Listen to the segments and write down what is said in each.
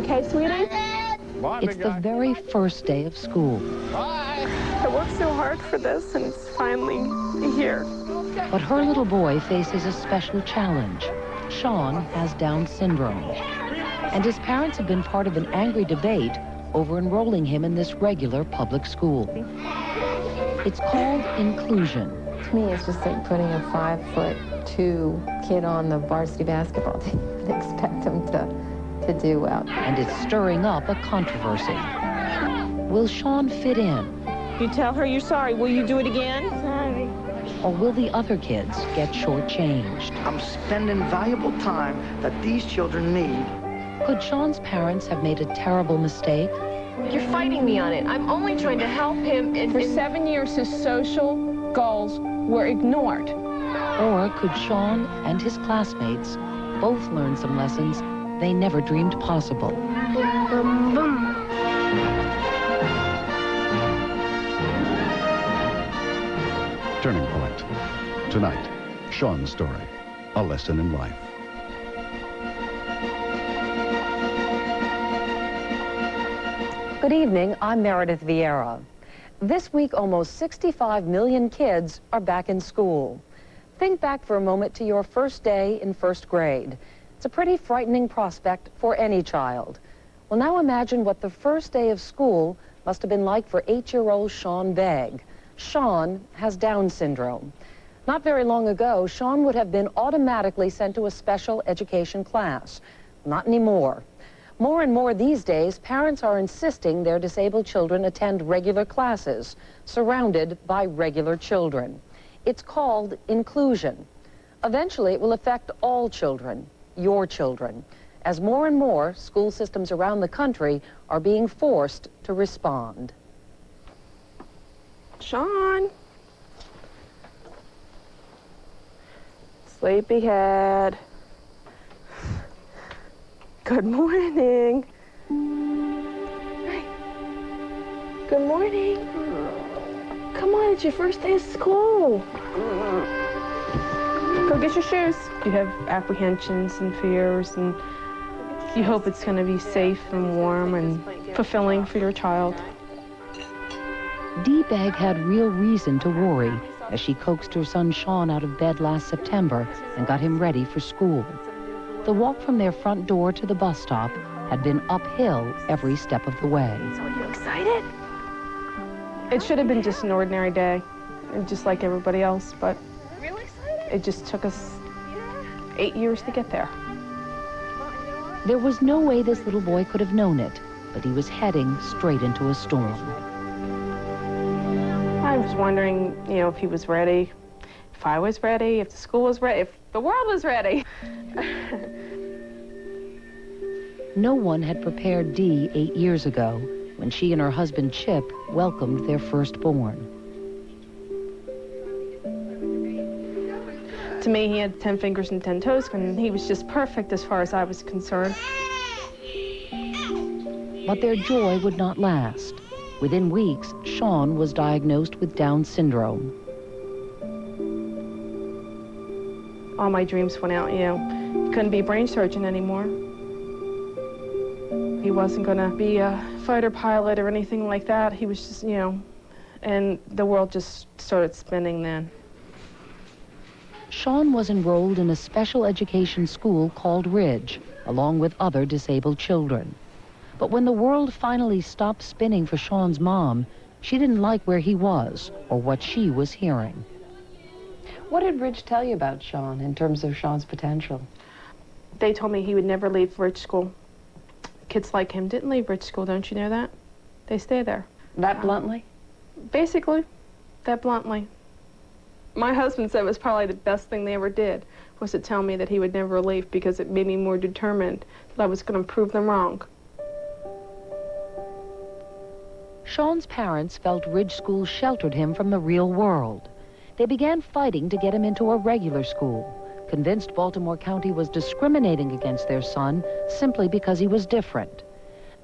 okay, sweetie? It's the very first day of school. I worked so hard for this, and it's finally here. But her little boy faces a special challenge. Sean has Down syndrome, and his parents have been part of an angry debate over enrolling him in this regular public school. It's called inclusion. To me, it's just like putting a 5'2" kid on the varsity basketball team and expect him to do well. And it's stirring up a controversy. Will Sean fit in? You tell her you're sorry. Will you do it again? Sorry. Or will the other kids get shortchanged? I'm spending valuable time that these children need. Could Sean's parents have made a terrible mistake? You're fighting me on it. I'm only trying to help him. For 7 years, his social goals were ignored. Or could Sean and his classmates both learn some lessons they never dreamed possible? Boom, boom, boom. Turning Point. Tonight, Sean's story, a lesson in life. Good evening, I'm Meredith Vieira. This week, almost 65 million kids are back in school. Think back for a moment to your first day in first grade. It's a pretty frightening prospect for any child. Well, now imagine what the first day of school must have been like for 8-year-old Sean Begg. Sean has Down syndrome. Not very long ago, Sean would have been automatically sent to a special education class. Not anymore. More and more these days, parents are insisting their disabled children attend regular classes, surrounded by regular children. It's called inclusion. Eventually, it will affect all children, your children, as more and more school systems around the country are being forced to respond. Sean. Sleepyhead. Good morning. Hi. Good morning. Come on, it's your first day of school. Go get your shoes. You have apprehensions and fears, and you hope it's going to be safe and warm and fulfilling for your child. Dee Begg had real reason to worry as she coaxed her son Sean out of bed last September and got him ready for school. The walk from their front door to the bus stop had been uphill every step of the way. So are you excited? It should have been just an ordinary day, just like everybody else, but Really excited? it just took us 8 years to get there. There was no way this little boy could have known it, but he was heading straight into a storm. I was wondering, if he was ready, if I was ready, if the school was ready, if the world was ready. No one had prepared Dee 8 years ago when she and her husband Chip welcomed their firstborn. To me, he had 10 fingers and 10 toes, and he was just perfect as far as I was concerned. But their joy would not last. Within weeks, Sean was diagnosed with Down syndrome. All my dreams went out, He couldn't be a brain surgeon anymore. He wasn't going to be a fighter pilot or anything like that. He was just, and the world just started spinning then. Sean was enrolled in a special education school called Ridge, along with other disabled children. But when the world finally stopped spinning for Sean's mom, she didn't like where he was or what she was hearing. What did Ridge tell you about Sean in terms of Sean's potential? They told me he would never leave Ridge School. Kids like him didn't leave Ridge School, don't you know that? They stay there. That bluntly? Basically, that bluntly. My husband said it was probably the best thing they ever did, was to tell me that he would never leave because it made me more determined that I was going to prove them wrong. Sean's parents felt Ridge School sheltered him from the real world. They began fighting to get him into a regular school, convinced Baltimore County was discriminating against their son simply because he was different.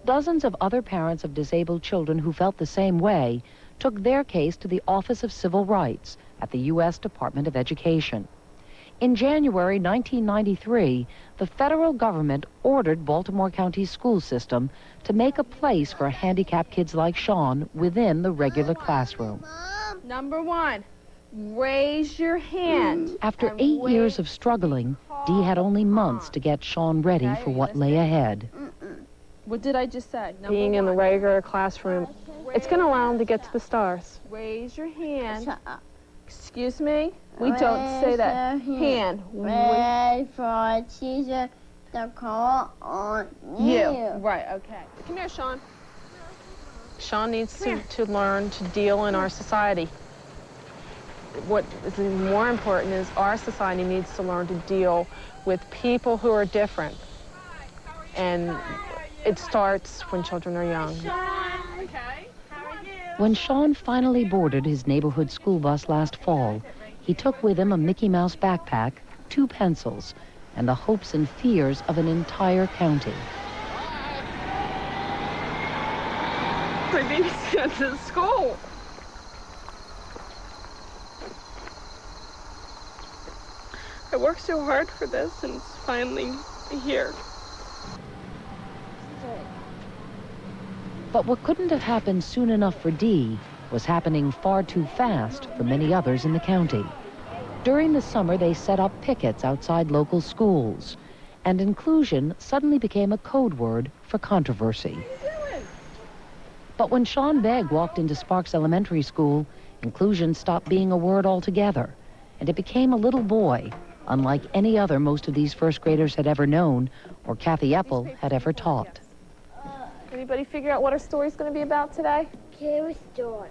Dozens of other parents of disabled children who felt the same way took their case to the Office of Civil Rights at the U.S. Department of Education. In January 1993, the federal government ordered Baltimore County's school system to make a place for handicapped kids like Sean within the regular classroom. Number one, raise your hand. After 8 years of struggling, Dee had only months to get Sean ready for what lay ahead. What did I just say? Being in the regular classroom, it's going to allow him to get to the stars. Raise your hand. Excuse me? We don't say that. Hand. Wait for teacher to call on you. Right, okay. Come here, Sean. Sean needs to learn to deal in our society. What is more important is our society needs to learn to deal with people who are different. And it starts when children are young. When Sean finally boarded his neighborhood school bus last fall, he took with him a Mickey Mouse backpack, 2 pencils, and the hopes and fears of an entire county. My baby's going to school. I worked so hard for this, and it's finally here. But what couldn't have happened soon enough for Dee was happening far too fast for many others in the county. During the summer, they set up pickets outside local schools, and inclusion suddenly became a code word for controversy. But when Sean Begg walked into Sparks Elementary School, inclusion stopped being a word altogether, and it became a little boy, unlike any other most of these first graders had ever known or Kathy Epple had ever taught. Anybody figure out what our story's going to be about today? Curious George.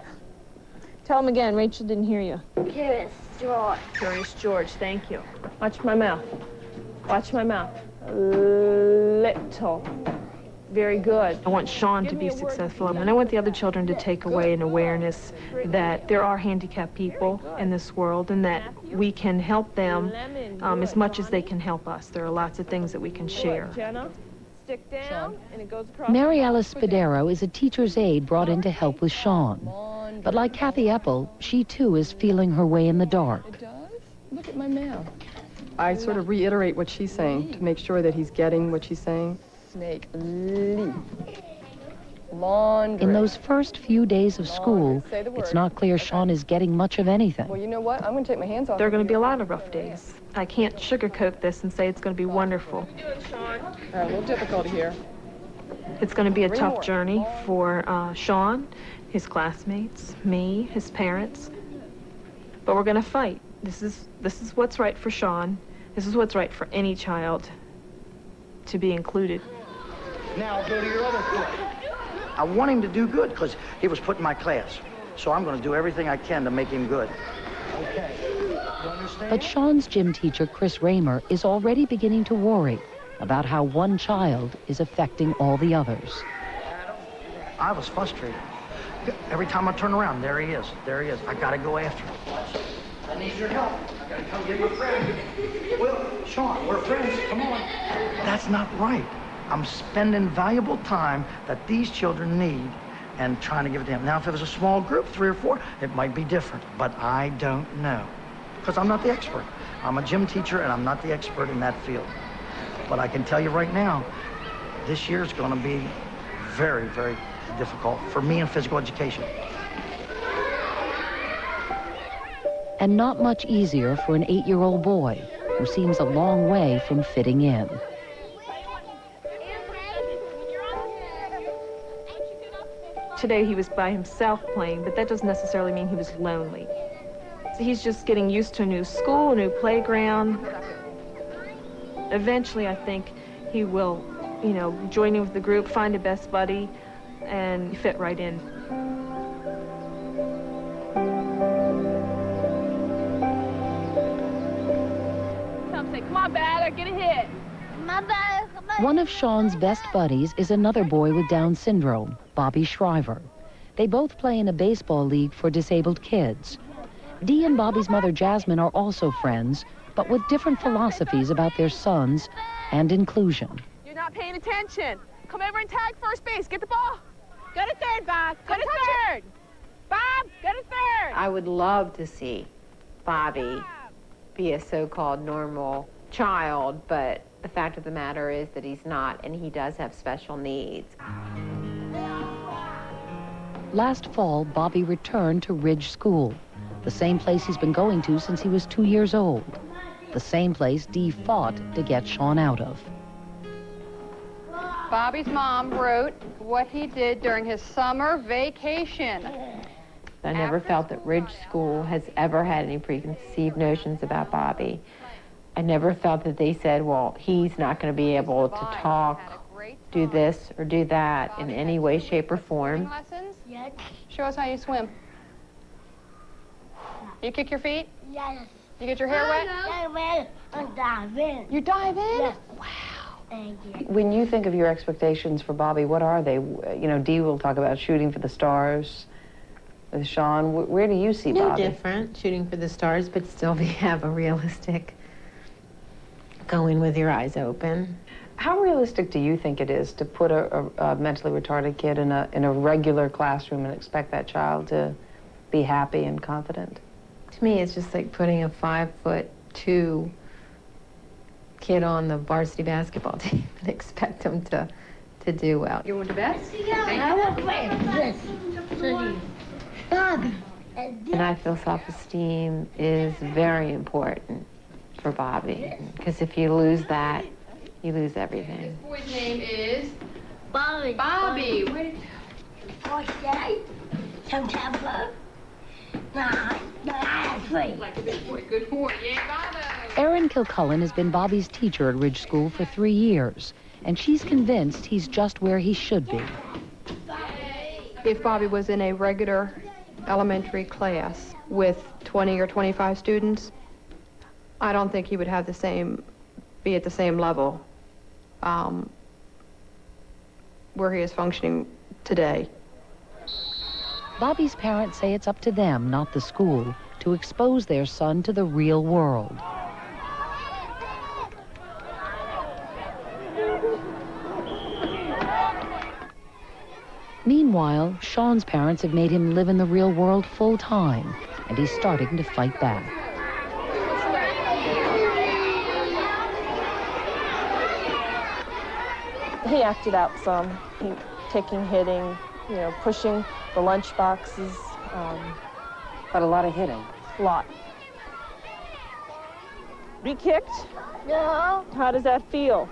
Tell them again. Rachel didn't hear you. Curious George. Curious George, thank you. Watch my mouth. Watch my mouth. Little. Very good. I want Sean to be successful, and I want the other children to take away an awareness that there are handicapped people in this world and that we can help them as much as they can help us. There are lots of things that we can share. Jenna, stick down, and it goes across. Mary Alice Spadero is a teacher's aide brought in to help with Sean. But like Kathy Epple, she too is feeling her way in the dark. It does? Look at my mouth. I sort of reiterate what she's saying to make sure that he's getting what she's saying. Snake, leaf, laundry. In those first few days of school, it's not clear Sean is getting much of anything. Well, you know what? I'm going to take my hands off. There are going to be a lot of rough days. I can't sugarcoat this and say it's going to be wonderful. A little difficulty here. It's going to be a tough journey for Sean, his classmates, me, his parents. But we're going to fight. This is what's right for Sean. This is what's right for any child to be included. Now go to your other foot. I want him to do good because he was put in my class. So I'm going to do everything I can to make him good. Okay. You understand? But Sean's gym teacher, Chris Raymer, is already beginning to worry about how one child is affecting all the others. I was frustrated. Every time I turn around, there he is. There he is. I got to go after him. I need your help. I got to come get my friend. Well, Sean, we're friends. Come on. That's not right. I'm spending valuable time that these children need and trying to give it to them. Now, if it was a small group, 3 or 4, it might be different, but I don't know because I'm not the expert. I'm a gym teacher, and I'm not the expert in that field. But I can tell you right now, this year is going to be very, very difficult for me in physical education. And not much easier for an 8-year-old boy who seems a long way from fitting in. Today he was by himself playing, but that doesn't necessarily mean he was lonely. So he's just getting used to a new school, a new playground. Eventually, I think he will, join in with the group, find a best buddy, and fit right in. Tom say, come on, batter, get a hit. My bad. One of Sean's best buddies is another boy with Down syndrome, Bobby Shriver. They both play in a baseball league for disabled kids. Dee and Bobby's mother, Jasmine, are also friends, but with different philosophies about their sons and inclusion. You're not paying attention. Come over and tag first base. Get the ball. Go to third, Bob. Go to third. Bob, go to third. I would love to see Bobby be a so-called normal child, but the fact of the matter is that he's not, and he does have special needs. Last fall, Bobby returned to Ridge School, the same place he's been going to since he was 2 years old, the same place Dee fought to get Sean out of. Bobby's mom wrote what he did during his summer vacation. I never felt that Ridge School has ever had any preconceived notions about Bobby. I never felt that they said, well, he's not going to be able to talk, do this or do that in any way, shape, or form. Yes. Show us how you swim. You kick your feet? Yes. You get your hair wet? I dive in. You dive in? Yes. Wow. Thank you. When you think of your expectations for Bobby, what are they? You know, Dee will talk about shooting for the stars. With Sean, where do you see No Bobby? different, shooting for the stars, but still have a realistic going with your eyes open. How realistic do you think it is to put a mentally retarded kid in a regular classroom and expect that child to be happy and confident? To me, it's just like putting a 5'2" kid on the varsity basketball team and expect him to do well. You want the best? Bobby. And I feel self-esteem is very important for Bobby, because if you lose that, you lose everything. This boy's name is Bobby. Bobby. Where did... First day, September 9/3. Like a big boy. Good boy. Yeah, Bobby. Erin Kilcullen has been Bobby's teacher at Ridge School for 3 years, and she's convinced he's just where he should be. If Bobby was in a regular elementary class with 20 or 25 students, I don't think he would have be at the same level where he is functioning today. Bobby's parents say it's up to them, not the school, to expose their son to the real world. Meanwhile, Sean's parents have made him live in the real world full time, and he's starting to fight back. He acted out some, kicking, hitting, you know, pushing the lunch boxes, But a lot of hitting. a lot. Be kicked? No. How does that feel?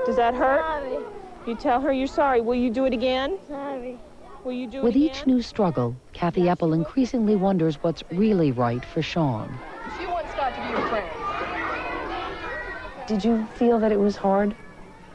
Does that hurt? Sorry. You tell her you're sorry. Will you do it again? Sorry. Will you do it With again? each new struggle, Kathy Epple increasingly wonders what's really right for Sean. She wants God to be your friend. Did you feel that it was hard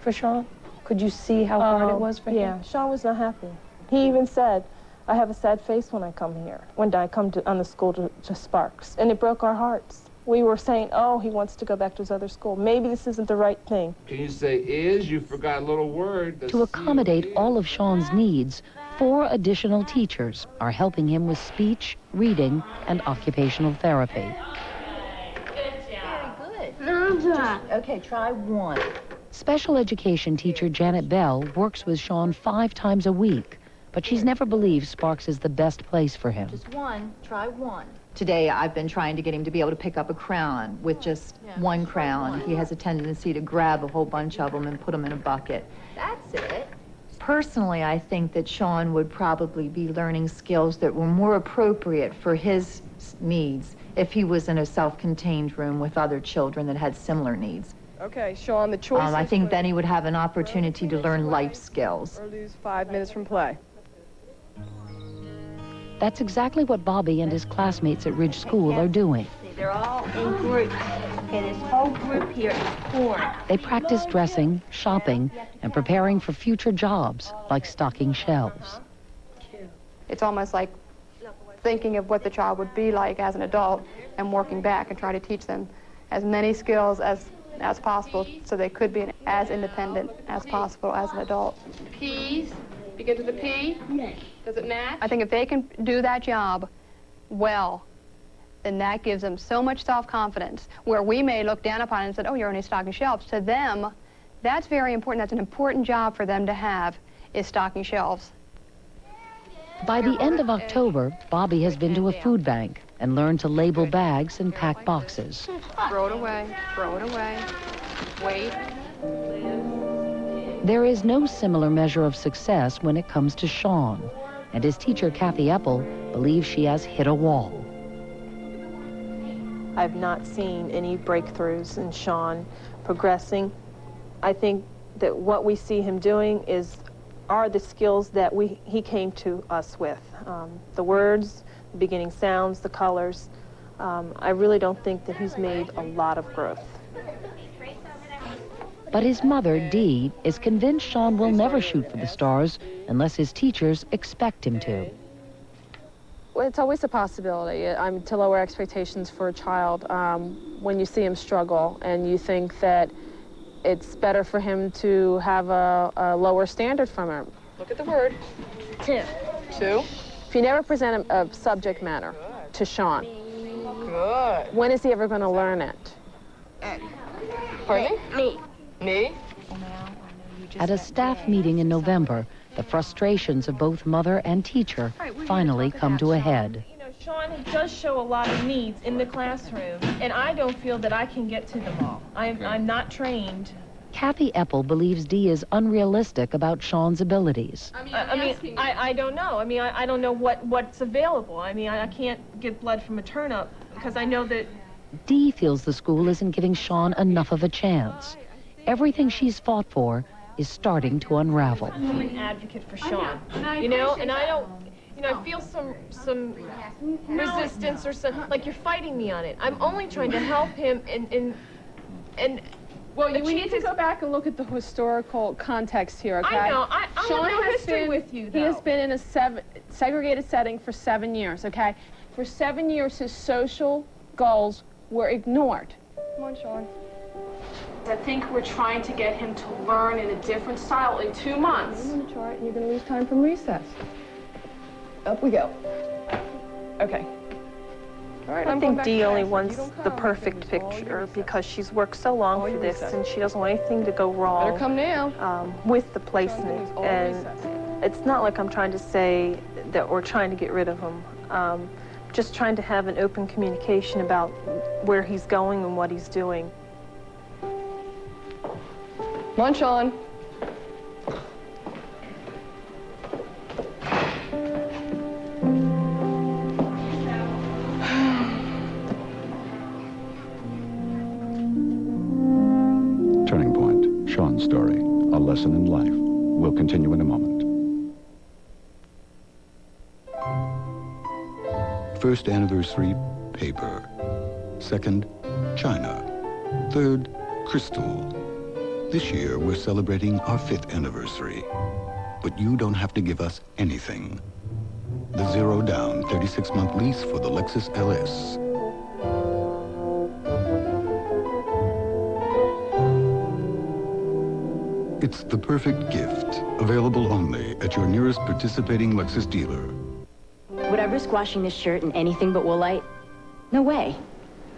for Sean? Could you see how hard it was for him? Yeah, Sean was not happy. He even said, I have a sad face when I come here, when I come on the school to Sparks. And it broke our hearts. We were saying, oh, he wants to go back to his other school. Maybe this isn't the right thing. Can you say is? You forgot a little word. To accommodate all of Sean's needs, 4 additional teachers are helping him with speech, reading, and occupational therapy. Okay, try one. Special education teacher Janet Bell works with Sean 5 times a week, but she's never believed Sparks is the best place for him. Just one. Try one. Today, I've been trying to get him to be able to pick up a crayon with just one crayon. He has a tendency to grab a whole bunch of them and put them in a bucket. That's it. Personally, I think that Sean would probably be learning skills that were more appropriate for his needs if he was in a self-contained room with other children that had similar needs. Okay, Sean, the choice I think then he would have an opportunity to learn life skills. or lose 5 minutes from play. That's exactly what Bobby and his classmates at Ridge School are doing. They're all in groups. Okay, this whole group here is formed. They practice dressing, shopping, and preparing for future jobs, like stocking shelves. It's almost like thinking of what the child would be like as an adult and working back and try to teach them as many skills as possible so they could be as independent as possible as an adult. P's, begins with a P? Yes. Does it match? I think if they can do that job well, then that gives them so much self-confidence, where we may look down upon it and said, oh, you're only stocking shelves. To them, that's very important. That's an important job for them to have, is stocking shelves. By the end of October, Bobby has been to a food bank, and learn to label bags and pack boxes. Throw it away, throw it away. Wait. There is no similar measure of success when it comes to Sean, and his teacher, Kathy Eppel, believes she has hit a wall. I've not seen any breakthroughs in Sean progressing. I think that what we see him doing are the skills that he came to us with. The words, the beginning sounds, the colors. I really don't think that he's made a lot of growth. But his mother, Dee, is convinced Sean will never shoot for the stars unless his teachers expect him to. Well, it's always a possibility to lower expectations for a child when you see him struggle and you think that it's better for him to have a lower standard from him. Look at the word. 2. 2. If you never present a subject matter to Sean, Good. when is he ever going to learn it? Pardon Me. me? At a staff meeting in November, the frustrations of both mother and teacher finally come to a head. You know, Sean does show a lot of needs in the classroom, and I don't feel that I can get to them all. I'm not trained. Kathy Eppel believes Dee is unrealistic about Sean's abilities. I don't know. I don't know what's available. I can't get blood from a turnip because I know that... Dee feels the school isn't giving Sean enough of a chance. Everything she's fought for is starting to unravel. I'm an advocate for Sean, you know, and I don't, I feel some resistance or some, like you're fighting me on it. I'm only trying to help him and Well, we need to go back and look at the historical context here, okay? I know. I'm Sean no has history been, with you, though. He has been in a segregated setting for 7 years, okay? For 7 years, his social goals were ignored. Come on, Sean. I think we're trying to get him to learn in a different style in 2 months. You're going to chart and you're going to lose time from recess. Up we go. Okay. All right, I think Dee only wants the perfect picture because she's worked so long for this and she doesn't want anything to go wrong. Better come now. With the placement. And it's not like I'm trying to say that we're trying to get rid of him. Just trying to have an open communication about where he's going and what he's doing. Come on, Sean. Turning Point, Sean's story, a lesson in life, will continue in a moment. First anniversary, paper. Second, China. Third, crystal. This year, we're celebrating our 5th anniversary. But you don't have to give us anything. The zero-down 36-month lease for the Lexus LS. It's the perfect gift, available only at your nearest participating Lexus dealer. Would I risk washing this shirt in anything but Woolite? No way.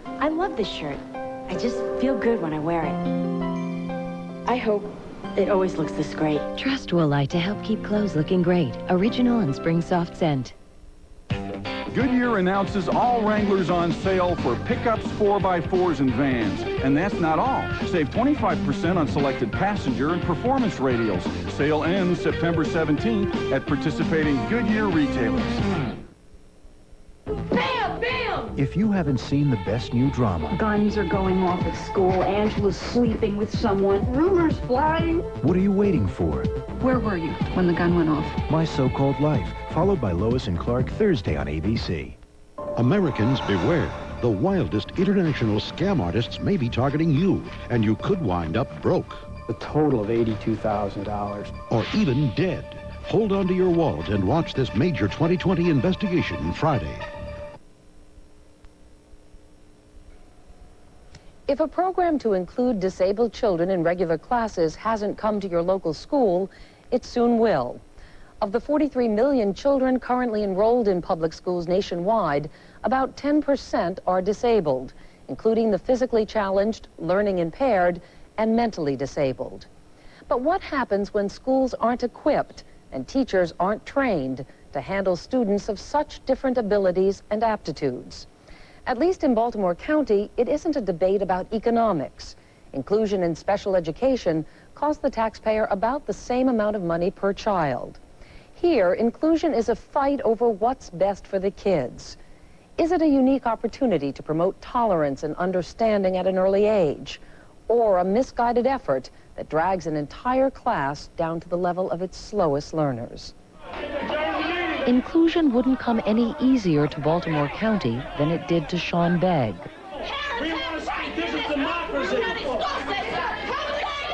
I love this shirt. I just feel good when I wear it. I hope it always looks this great. Trust Woolite to help keep clothes looking great. Original and spring soft scent. Goodyear announces all Wranglers on sale for pickups, 4x4s, and vans. And that's not all. Save 25% on selected passenger and performance radials. Sale ends September 17th at participating Goodyear retailers. Bam! Bam! If you haven't seen the best new drama, Guns are going off at school. Angela's sleeping with someone. Rumors flying. what are you waiting for? Where were you when the gun went off? My So-Called Life, followed by Lois and Clark Thursday on ABC. Americans, beware. The wildest international scam artists may be targeting you, and you could wind up broke. A total of $82,000. Or even dead. Hold on to your wallet and watch this major 2020 investigation Friday. If a program to include disabled children in regular classes hasn't come to your local school, it soon will. Of the 43 million children currently enrolled in public schools nationwide, about 10% are disabled, including the physically challenged, learning impaired, and mentally disabled. But what happens when schools aren't equipped and teachers aren't trained to handle students of such different abilities and aptitudes. At least in Baltimore County, it isn't a debate about economics. Inclusion in special education costs the taxpayer about the same amount of money per child. Here, inclusion is a fight over what's best for the kids. Is it a unique opportunity to promote tolerance and understanding at an early age, or a misguided effort that drags an entire class down to the level of its slowest learners? Inclusion wouldn't come any easier to Baltimore County than it did to Sean Begg.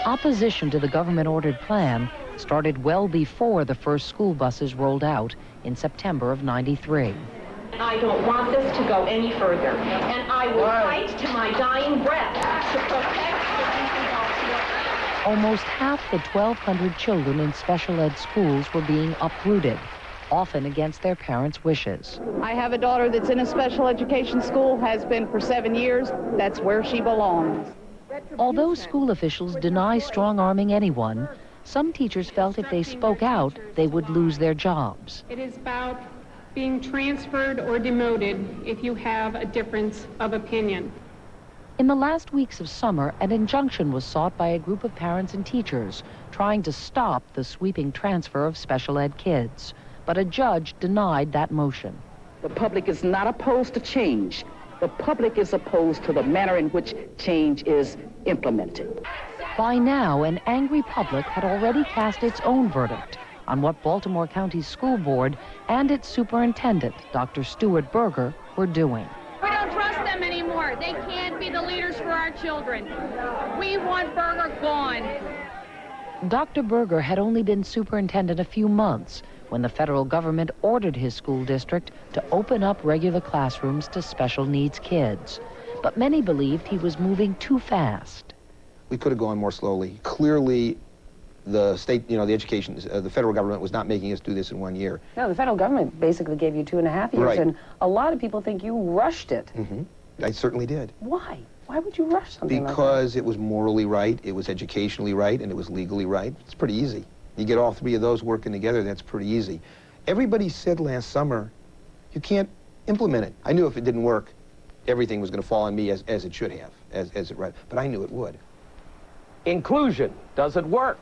Opposition to the government-ordered plan started well before the first school buses rolled out in September of '93. I don't want this to go any further, and I will fight to my dying breath to protect the Almost half the 1,200 children in special ed schools were being uprooted, often against their parents' wishes. I have a daughter that's in a special education school, has been for 7 years. That's where she belongs. Although school officials deny strong-arming anyone, some teachers felt if they spoke out, they would lose their jobs. It is about being transferred or demoted if you have a difference of opinion. In the last weeks of summer, an injunction was sought by a group of parents and teachers trying to stop the sweeping transfer of special ed kids. But a judge denied that motion. The public is not opposed to change. The public is opposed to the manner in which change is implemented. By now, an angry public had already cast its own verdict on what Baltimore County School Board and its superintendent, Dr. Stuart Berger, were doing. We don't trust them anymore. They can't be the leaders for our children. We want Berger gone. Dr. Berger had only been superintendent a few months when the federal government ordered his school district to open up regular classrooms to special needs kids. But many believed he was moving too fast. We could have gone more slowly. Clearly, the state, the education, the federal government was not making us do this in 1 year. No, the federal government basically gave you 2.5 years, Right. and a lot of people think you rushed it. Mm-hmm. I certainly did. Why? Why would you rush something like that? Because it was morally right, it was educationally right, and it was legally right. It's pretty easy. You get all three of those working together, that's pretty easy. Everybody said last summer, you can't implement it. I knew if it didn't work, everything was going to fall on me as it should have, as it right. But I knew it would. Inclusion, does it work?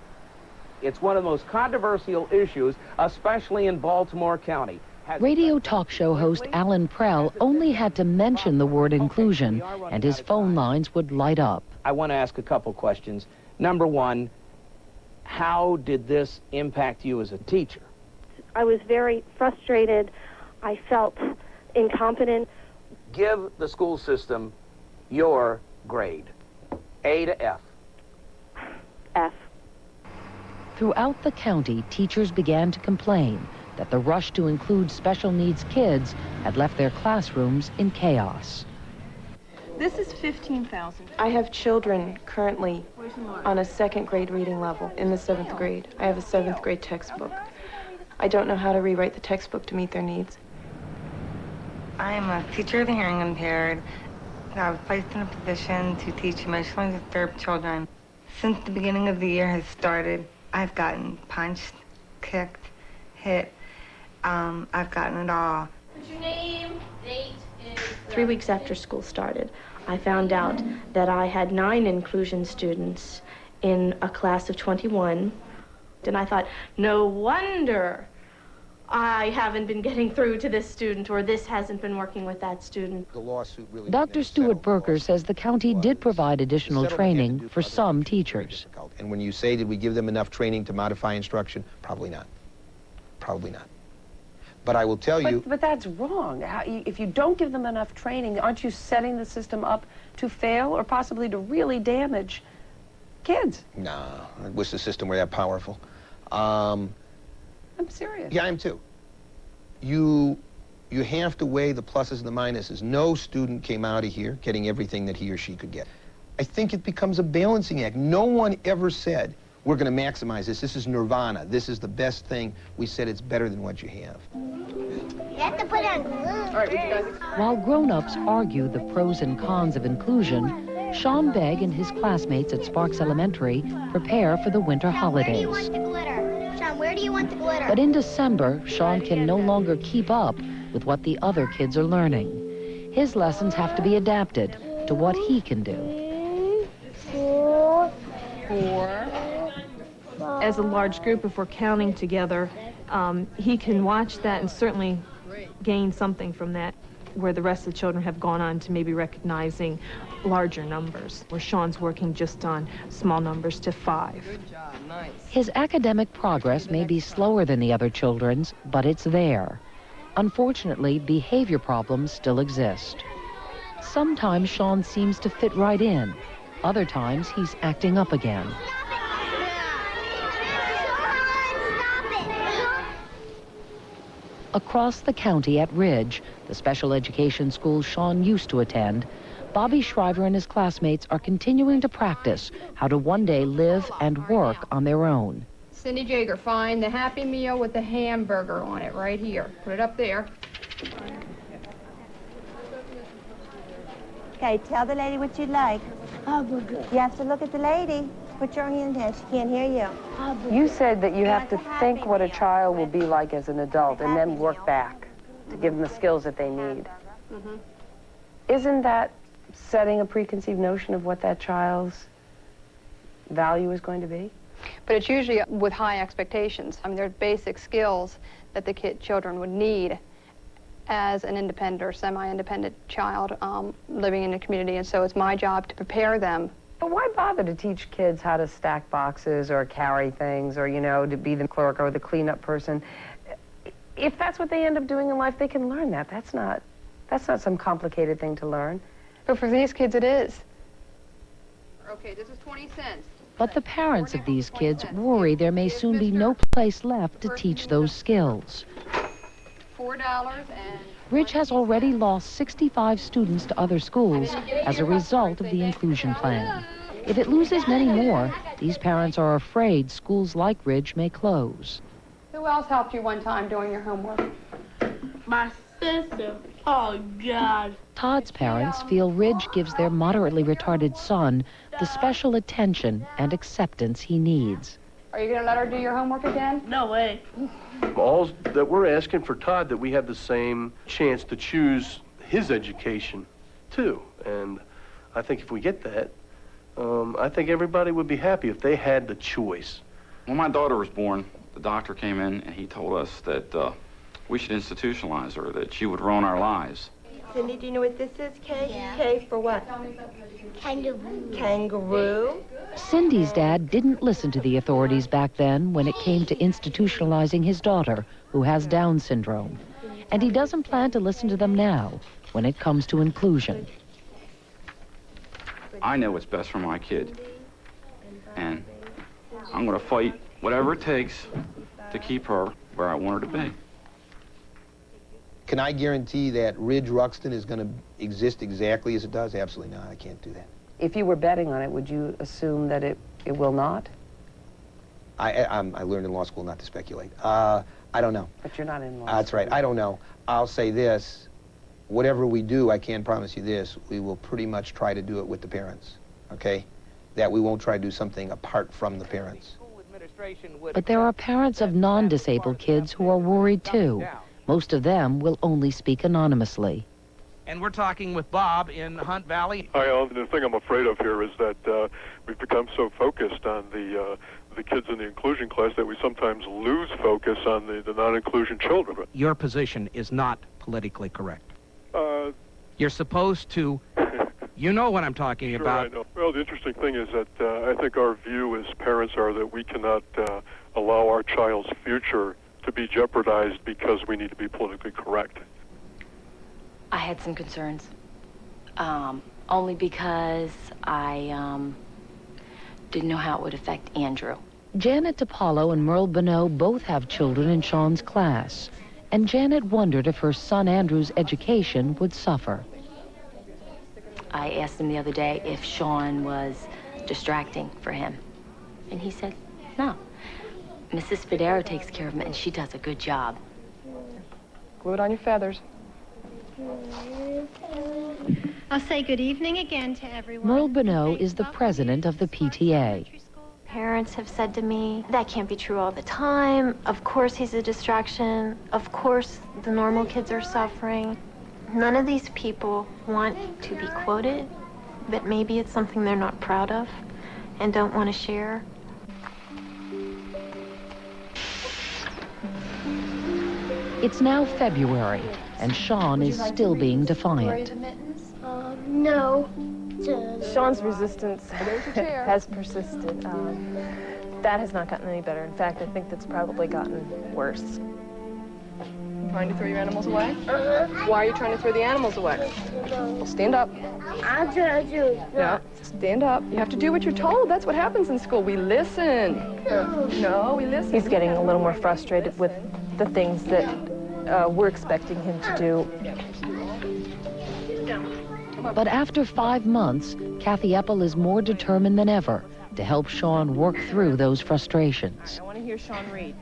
It's one of the most controversial issues, especially in Baltimore County. Radio talk show host Alan Prell only had to mention the word inclusion, and his phone lines would light up. I want to ask a couple questions. Number one, how did this impact you as a teacher? I was very frustrated. I felt incompetent. Give the school system your grade, A to F. F. Throughout the county, teachers began to complain that the rush to include special needs kids had left their classrooms in chaos. This is $15,000. I have children currently on a second grade reading level in the 7th grade. I have a 7th grade textbook. I don't know how to rewrite the textbook to meet their needs. I am a teacher of the hearing impaired. I was placed in a position to teach emotionally disturbed children. Since the beginning of the year has started, I've gotten punched, kicked, hit. I've gotten it all. What's your name? Date is... 3 weeks after school started, I found out that I had 9 inclusion students in a class of 21. And I thought, no wonder I haven't been getting through to this student, or this hasn't been working with that student. The lawsuit really Dr. Stuart Berger says the county did provide additional training for some teachers. And when you say, did we give them enough training to modify instruction? Probably not. Probably not. But I will tell you... But that's wrong. If you don't give them enough training, aren't you setting the system up to fail or possibly to really damage kids? No, I wish the system were that powerful. I'm serious. Yeah, I am too. You have to weigh the pluses and the minuses. No student came out of here getting everything that he or she could get. I think it becomes a balancing act. No one ever said, we're going to maximize this. This is nirvana. This is the best thing. We said it's better than what you have. You have to put on glue. All right, would you guys... While grown-ups argue the pros and cons of inclusion, Sean Begg and his classmates at Sparks Elementary prepare for the winter holidays. Where do you want the glitter? Shall Mom, where do you want the glitter? But in December, Sean can no longer keep up with what the other kids are learning. His lessons have to be adapted to what he can do. 4. As a large group, if we're counting together, he can watch that and certainly gain something from that, where the rest of the children have gone on to maybe recognizing larger numbers, where Sean's working just on small numbers to 5. Good job, nice. His academic progress may be slower than the other children's, but it's there. Unfortunately, behavior problems still exist. Sometimes Sean seems to fit right in. Other times, he's acting up again. Across the county at Ridge, the special education school Sean used to attend, Bobby Shriver and his classmates are continuing to practice how to one day live and work on their own. Cindy Jager, find the Happy Meal with the hamburger on it right here. Put it up there. Okay, tell the lady what you'd like. Hamburger. You have to look at the lady. Put your hand there. She can't hear you. You said that you have to think what a child will be like as an adult and then work back to give them the skills that they need. Isn't that setting a preconceived notion of what that child's value is going to be? But it's usually with high expectations. I mean, there's basic skills that the children would need as an independent or semi-independent child living in a community, and so it's my job to prepare them. But why bother to teach kids how to stack boxes or carry things or, you know, to be the clerk or the cleanup person? If that's what they end up doing in life, they can learn that. That's not some complicated thing to learn. But for these kids, it is. Okay, this is 20 cents. But the parents of these kids worry there may soon be no place left to teach those skills. $4 and... Ridge has already lost 65 students to other schools as a result of the inclusion plan. If it loses many more, these parents are afraid schools like Ridge may close. Who else helped you one time doing your homework? My sister. Oh, God. Todd's parents feel Ridge gives their moderately retarded son the special attention and acceptance he needs. Are you going to let her do your homework again? No way. All that we're asking for Todd, that we have the same chance to choose his education, too. And I think if we get that, I think everybody would be happy if they had the choice. When my daughter was born, the doctor came in and he told us that we should institutionalize her, that she would ruin our lives. Cindy, do you know what this is, K? Yeah. K for what? Kangaroo. Kangaroo. Cindy's dad didn't listen to the authorities back then when it came to institutionalizing his daughter, who has Down syndrome. And he doesn't plan to listen to them now when it comes to inclusion. I know what's best for my kid. And I'm going to fight whatever it takes to keep her where I want her to be. Can I guarantee that Ridge Ruxton is going to exist exactly as it does? Absolutely not. I can't do that. If you were betting on it, would you assume that it will not? I learned in law school not to speculate. I don't know. But you're not in law school. That's right. I don't know. I'll say this. Whatever we do, I can promise you this, we will pretty much try to do it with the parents, okay? That we won't try to do something apart from the parents. But there are parents of non-disabled kids who are worried too. Most of them will only speak anonymously. And we're talking with Bob in Hunt Valley. Hi, Alan. The thing I'm afraid of here is that we've become so focused on the kids in the inclusion class that we sometimes lose focus on the non-inclusion children. Your position is not politically correct. You're supposed to... You know what I'm talking Sure, about. I know. Well, the interesting thing is that I think our view as parents are that we cannot allow our child's future to be jeopardized because we need to be politically correct. I had some concerns, only because I didn't know how it would affect Andrew. Janet DiPaolo and Merle Bonneau both have children in Sean's class, and Janet wondered if her son Andrew's education would suffer. I asked him the other day if Sean was distracting for him, and he said no. Mrs. Spadero takes care of him, and she does a good job. Glue it on your feathers. I'll say good evening again to everyone. Merle Bonneau is the president of the PTA. parents have said to me, that can't be true all the time. Of course he's a distraction. Of course the normal kids are suffering. None of these people want to be quoted, but maybe it's something they're not proud of and don't want to share. It's now February, and Sean is still being defiant. No. Sean's resistance has persisted. That has not gotten any better. In fact, I think that's probably gotten worse. Trying to throw your animals away? Why are you trying to throw the animals away? Well, stand up. I'm trying to. Yeah, stand up. You have to do what you're told. That's what happens in school. We listen. No, we listen. He's getting a little more frustrated with the things that we're expecting him to do. But after 5 months, Kathy Eppel is more determined than ever to help Sean work through those frustrations. I want to hear Sean read.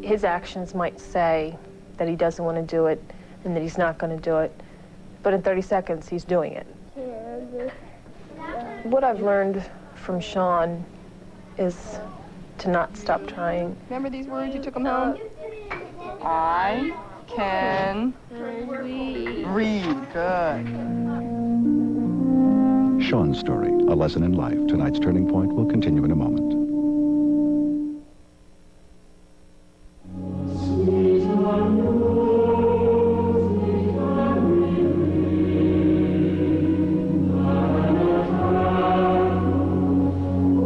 His actions might say that he doesn't want to do it and that he's not going to do it, but in 30 seconds he's doing it. What I've learned from Sean is to not stop trying. Remember these words? You took them home? I can read. Good. Sean's story, a lesson in life. Tonight's Turning Point will continue in a moment.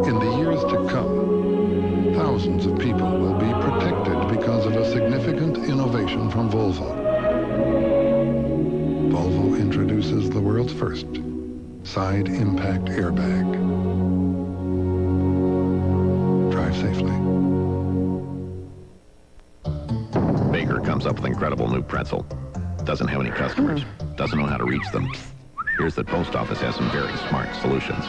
In the years to come, thousands of people will be protected because of a significant innovation from Volvo. Volvo introduces the world's first side impact airbag. Drive safely. Baker comes up with incredible new pretzel. Doesn't have any customers. Doesn't know how to reach them. Here's that post office has some very smart solutions.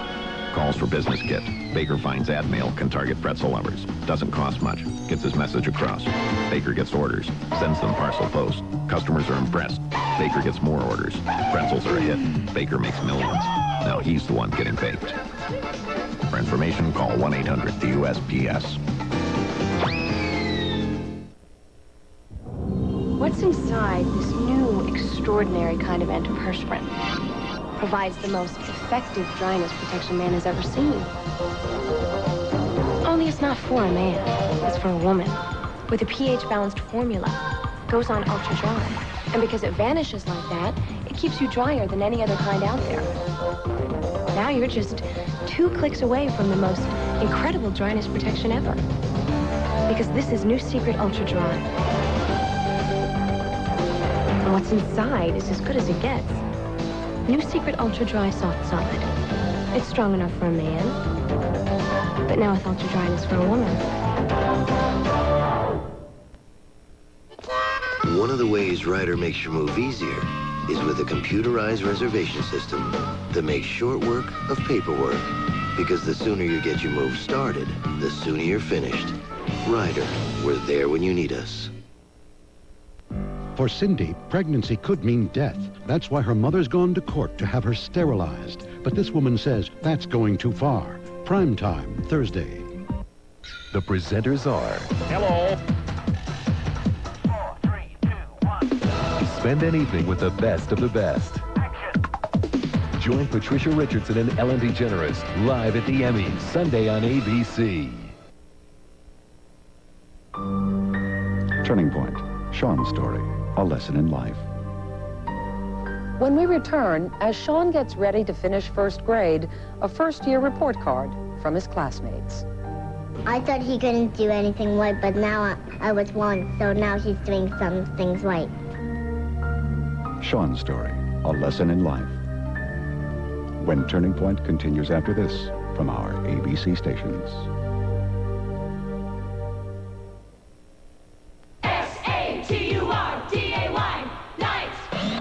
Calls for business kit. Baker finds ad mail can target pretzel lovers. Doesn't cost much. Gets his message across. Baker gets orders. Sends them parcel post. Customers are impressed. Baker gets more orders. Pretzels are a hit. Baker makes millions. Now he's the one getting baked. For information, call 1-800-USPS. What's inside this new, extraordinary kind of antiperspirant provides the most effective dryness protection man has ever seen. Only it's not for a man, it's for a woman. With a pH-balanced formula, goes on ultra dry. And because it vanishes like that, it keeps you drier than any other kind out there. Now you're just 2 clicks away from the most incredible dryness protection ever. Because this is New Secret Ultra Dry. And what's inside is as good as it gets. New Secret Ultra Dry Soft Solid. It's strong enough for a man, but now with ultra dryness for a woman. One of the ways Ryder makes your move easier is with a computerized reservation system that makes short work of paperwork. Because the sooner you get your move started, the sooner you're finished. Ryder, we're there when you need us. For Cindy, pregnancy could mean death. That's why her mother's gone to court to have her sterilized. But this woman says that's going too far. Prime time, Thursday. The presenters are... Hello. 4, 3, 2, 1. Spend an evening with the best of the best. Action. Join Patricia Richardson and Ellen DeGeneres live at the Emmys, Sunday on ABC. Turning Point, Sean's story, a lesson in life. When we return, as Sean gets ready to finish first grade, a first-year report card from his classmates. I thought he couldn't do anything right, but now I was wrong, so now he's doing some things right. Sean's story, a lesson in life. When Turning Point continues after this from our ABC stations.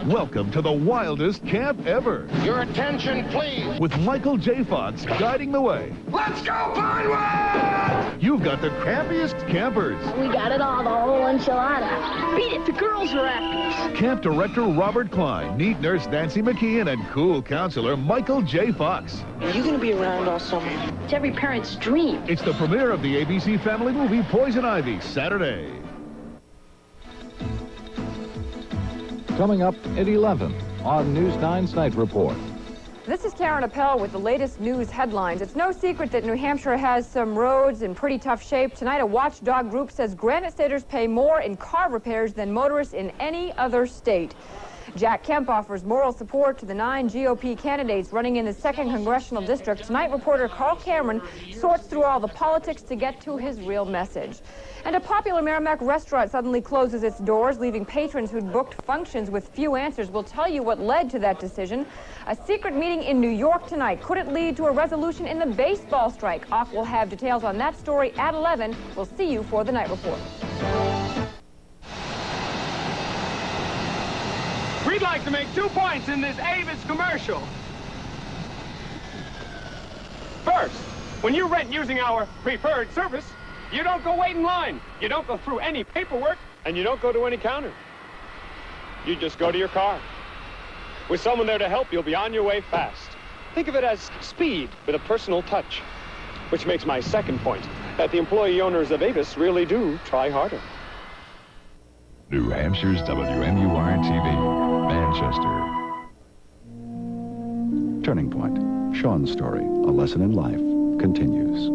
Welcome to the wildest camp ever. Your attention, please. With Michael J. Fox guiding the way. Let's go, Pinewood! You've got the crappiest campers. We got it all, the whole enchilada. Beat it, the girls are actors. Camp Director Robert Klein, neat nurse Nancy McKeon, and cool counselor Michael J. Fox. Are you going to be around all summer? It's every parent's dream. It's the premiere of the ABC family movie Poison Ivy, Saturday. Coming up at 11 on News 9's Night Report. This is Karen Appel with the latest news headlines. It's no secret that New Hampshire has some roads in pretty tough shape. Tonight, a watchdog group says Granite Staters pay more in car repairs than motorists in any other state. Jack Kemp offers moral support to the 9 GOP candidates running in the 2nd Congressional District. Tonight, reporter Carl Cameron sorts through all the politics to get to his real message. And a popular Merrimack restaurant suddenly closes its doors, leaving patrons who'd booked functions with few answers. We'll tell you what led to that decision. A secret meeting in New York tonight. Could it lead to a resolution in the baseball strike? Ock will have details on that story at 11. We'll see you for the Night Report. We'd like to make 2 points in this Avis commercial. First, when you rent using our preferred service, you don't go wait in line. You don't go through any paperwork, and you don't go to any counter. You just go to your car. With someone there to help, you'll be on your way fast. Think of it as speed with a personal touch, which makes my second point, that the employee owners of Avis really do try harder. New Hampshire's WMUR-TV, Manchester. Turning Point, Sean's story, a lesson in life, continues.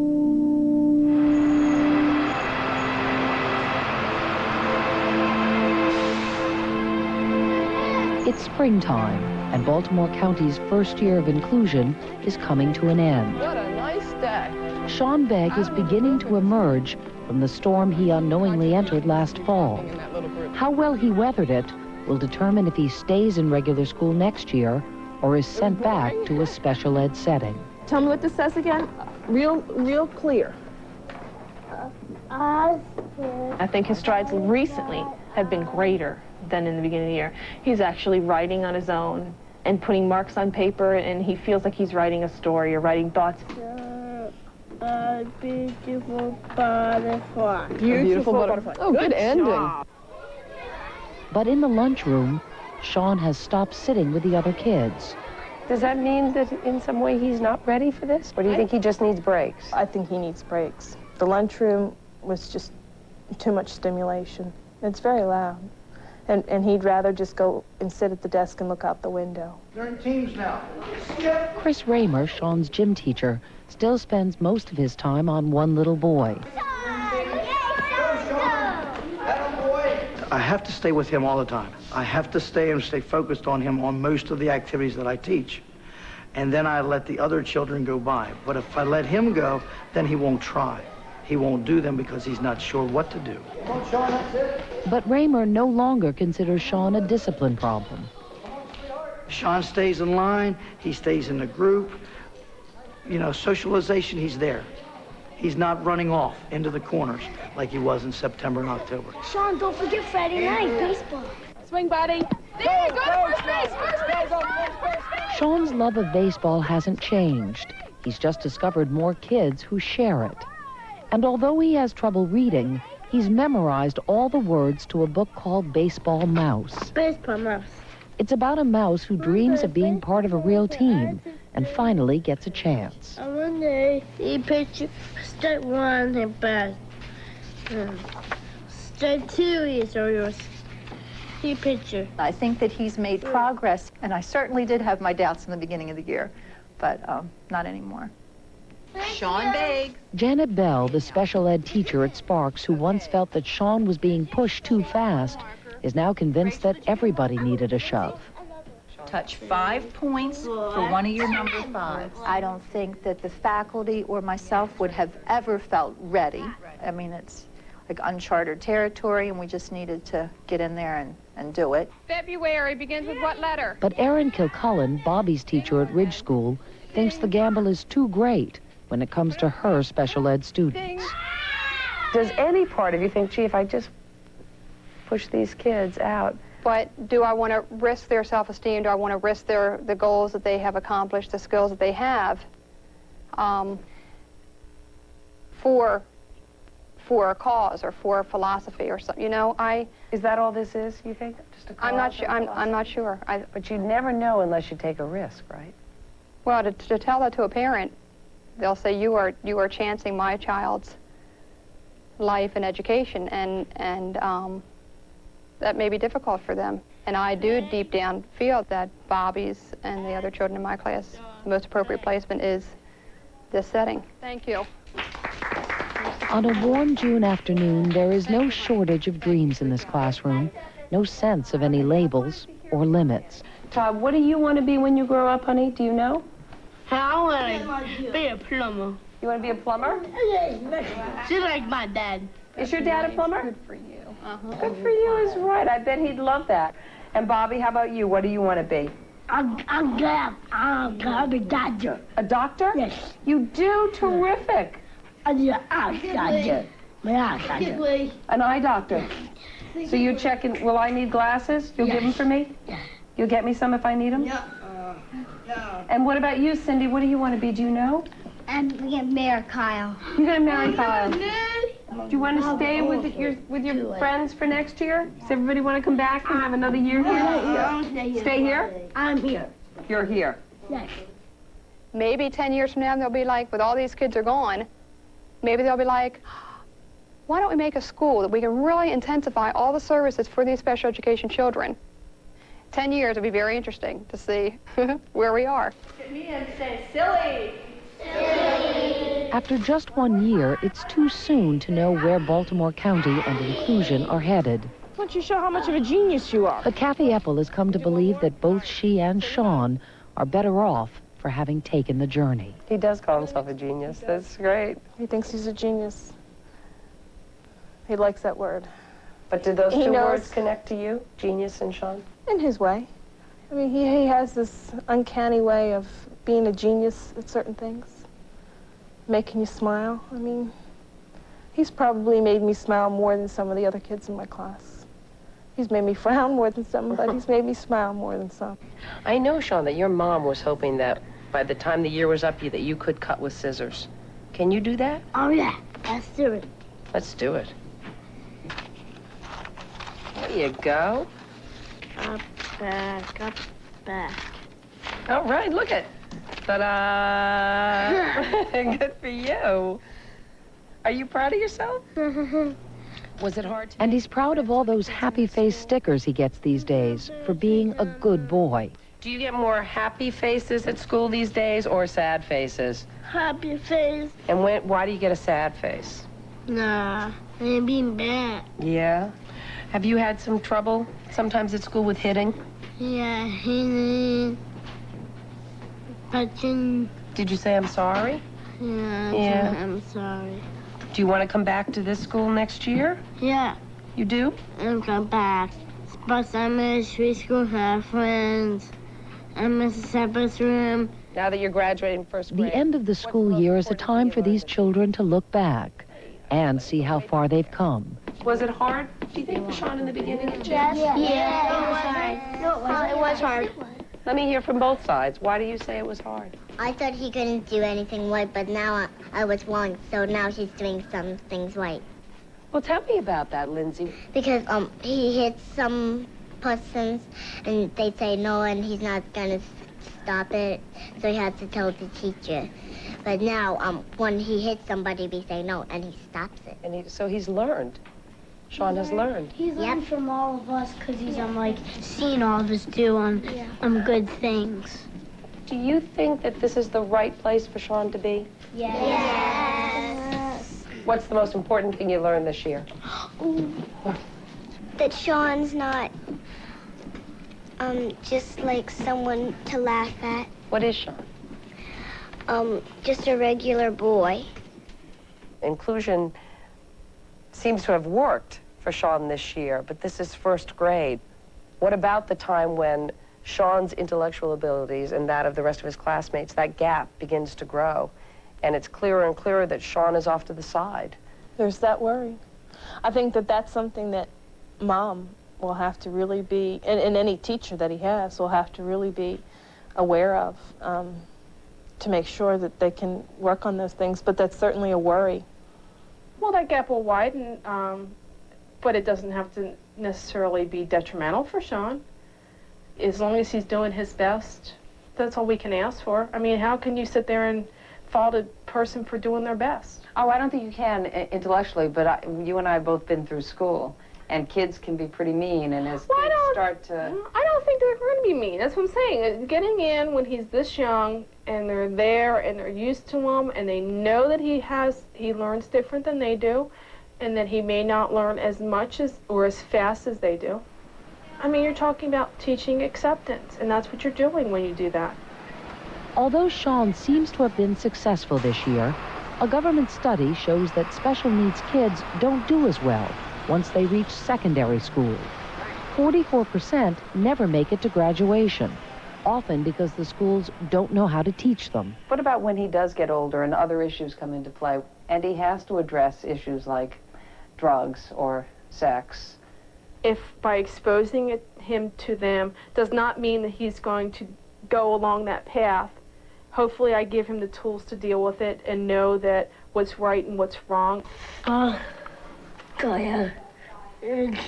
It's springtime, and Baltimore County's first year of inclusion is coming to an end. What a nice day. Sean Begg is beginning to emerge from the storm he unknowingly entered last fall. How well he weathered it will determine if he stays in regular school next year or is sent back to a special ed setting. Tell me what this says again. Real clear. I think his strides recently have been greater than in the beginning of the year. He's actually writing on his own and putting marks on paper, and he feels like he's writing a story or writing thoughts. A beautiful butterfly. Beautiful butterfly. Oh, good ending. Job. But in the lunchroom, Sean has stopped sitting with the other kids. Does that mean that in some way he's not ready for this? Or do you think he just needs breaks? I think he needs breaks. The lunchroom was just too much stimulation. It's very loud. And he'd rather just go and sit at the desk and look out the window. They're in teams now. Chris Raymer, Sean's gym teacher, still spends most of his time on one little boy. I have to stay with him all the time. I have to stay focused on him on most of the activities that I teach. And then I let the other children go by. But if I let him go, then he won't try. He won't do them because he's not sure what to do. Come on, Sean, that's it. But Raymer no longer considers Sean a discipline problem. Sean stays in line. He stays in the group. You know, socialization, he's there. He's not running off into the corners like he was in September and October. Sean, don't forget Friday night baseball. Swing, buddy. There, go to first base, first base. Sean's love of baseball hasn't changed. He's just discovered more kids who share it. And although he has trouble reading, he's memorized all the words to a book called Baseball Mouse. Baseball Mouse. It's about a mouse who dreams of being part of a real team and finally gets a chance. One day, he pitched strike one and back. Strike two is yours. He pitcher. I think that he's made progress, and I certainly did have my doubts in the beginning of the year, but not anymore. Sean Begg. Janet Bell, the special ed teacher at Sparks, who once felt that Sean was being pushed too fast, is now convinced that everybody needed a shove. Touch 5 points for one of your number 5s. I don't think that the faculty or myself would have ever felt ready. I mean, it's like uncharted territory, and we just needed to get in there and do it. February begins with what letter? But Erin Kilcullen, Bobby's teacher at Ridge School, thinks the gamble is too great when it comes to her special ed students. Does any part of you think, gee, if I just push these kids out? But do I want to risk their self-esteem? Do I want to risk the goals that they have accomplished, the skills that they have, for for a cause or for a philosophy or something. You know, Is that all this is, you think? Just a cause? I'm not sure. I'm not sure. But you never know unless you take a risk, right? Well, to tell that to a parent, they'll say you are chancing my child's life and education, and that may be difficult for them. And I do deep down feel that Bobby's and the other children in my class, the most appropriate placement is this setting. Thank you. On a warm June afternoon, there is no shortage of dreams in this classroom, no sense of any labels or limits. Todd, what do you want to be when you grow up, honey? Do you know? I want to be a plumber. You want to be a plumber? Just like my dad. Is your dad a plumber? Good for you. Good for you is right. I bet he'd love that. And Bobby, how about you? What do you want to be? I'm gonna be a doctor. A doctor? Yes. You do? Terrific. I'm an eye doctor. An eye doctor. So you check in, will I need glasses? You'll give them for me? Yeah. You'll get me some if I need them? No. And what about you, Cindy? What do you want to be? Do you know? I'm gonna marry Kyle. You're going to marry Kyle. Do you want to stay with your friends for next year? Does everybody want to come back and have another year here? Stay here? I'm here. You're here. Yes. Maybe 10 years from now, they'll be like, with all these kids are gone, maybe they'll be like, why don't we make a school that we can really intensify all the services for these special education children? 10 years would be very interesting to see where we are. Look at me and say, silly. After just 1 year, it's too soon to know where Baltimore County and inclusion are headed. Why don't you show how much of a genius you are? But Kathy Eppel has come to believe that both she and Sean are better off for having taken the journey. He does call himself a genius. That's great. He thinks he's a genius. He likes that word. But did those two words connect to you, genius and Sean? In his way. I mean, he has this uncanny way of being a genius at certain things, making you smile. I mean, he's probably made me smile more than some of the other kids in my class. He's made me frown more than some, but he's made me smile more than some. I know, Sean, that your mom was hoping that by the time the year was up, that you could cut with scissors. Can you do that? Oh, yeah. Let's do it. Let's do it. There you go. Up, back, back. All right, look it. Ta-da! Good for you. Are you proud of yourself? Was it hard to... And he's proud of all those happy face stickers he gets these days for being a good boy. Do you get more happy faces at school these days or sad faces? Happy face. And why do you get a sad face? Nah, I'm being bad. Yeah? Have you had some trouble sometimes at school with hitting? Yeah, hitting, touching. Did you say I'm sorry? Yeah, I'm sorry. Do you want to come back to this school next year? Yeah. You do? I'm come back. But I'm in street school, have friends. I'm in a separate room. Now that you're graduating first grade. The end of the school year is a time for these children to look back and see how far they've come. Was it hard, do you think, Sean, in the beginning? Yes. Yeah. It was hard. Let me hear from both sides. Why do you say it was hard? I thought he couldn't do anything right, but now I was wrong, so now he's doing some things right. Well, tell me about that, Lindsay. Because he hits some persons, and they say no, and he's not gonna stop it, so he has to tell the teacher. But now, when he hits somebody, we say no, and he stops it. And so he's learned. Sean has learned. He's learned from all of us because he's like seen all of us do good things. Do you think that this is the right place for Sean to be? Yes. What's the most important thing you learned this year? That Sean's not just like someone to laugh at. What is Sean? Just a regular boy. Inclusion seems to have worked for Sean this year, but this is first grade. What about the time when Sean's intellectual abilities and that of the rest of his classmates, that gap begins to grow, and it's clearer and clearer that Sean is off to the side? There's that worry. I think that that's something that Mom will have to really be, and any teacher that he has will have to really be aware of to make sure that they can work on those things, but that's certainly a worry. Well, Well, that gap will widen, but it doesn't have to necessarily be detrimental for Sean. As long as he's doing his best, that's all we can ask for. I mean, how can you sit there and fault a person for doing their best? Oh, I don't think you can intellectually, but you and I have both been through school, and kids can be pretty mean, and as kids start to... I don't think they're going to be mean. That's what I'm saying. Getting in when he's this young, and they're there, and they're used to him, and they know that he learns different than they do, and that he may not learn as much as or as fast as they do. I mean, you're talking about teaching acceptance, and that's what you're doing when you do that. Although Sean seems to have been successful this year, a government study shows that special needs kids don't do as well once they reach secondary school. 44% never make it to graduation, often because the schools don't know how to teach them. What about when he does get older and other issues come into play, and he has to address issues like drugs or sex? If by exposing him to them does not mean that he's going to go along that path, hopefully I give him the tools to deal with it and know that what's right and what's wrong. Good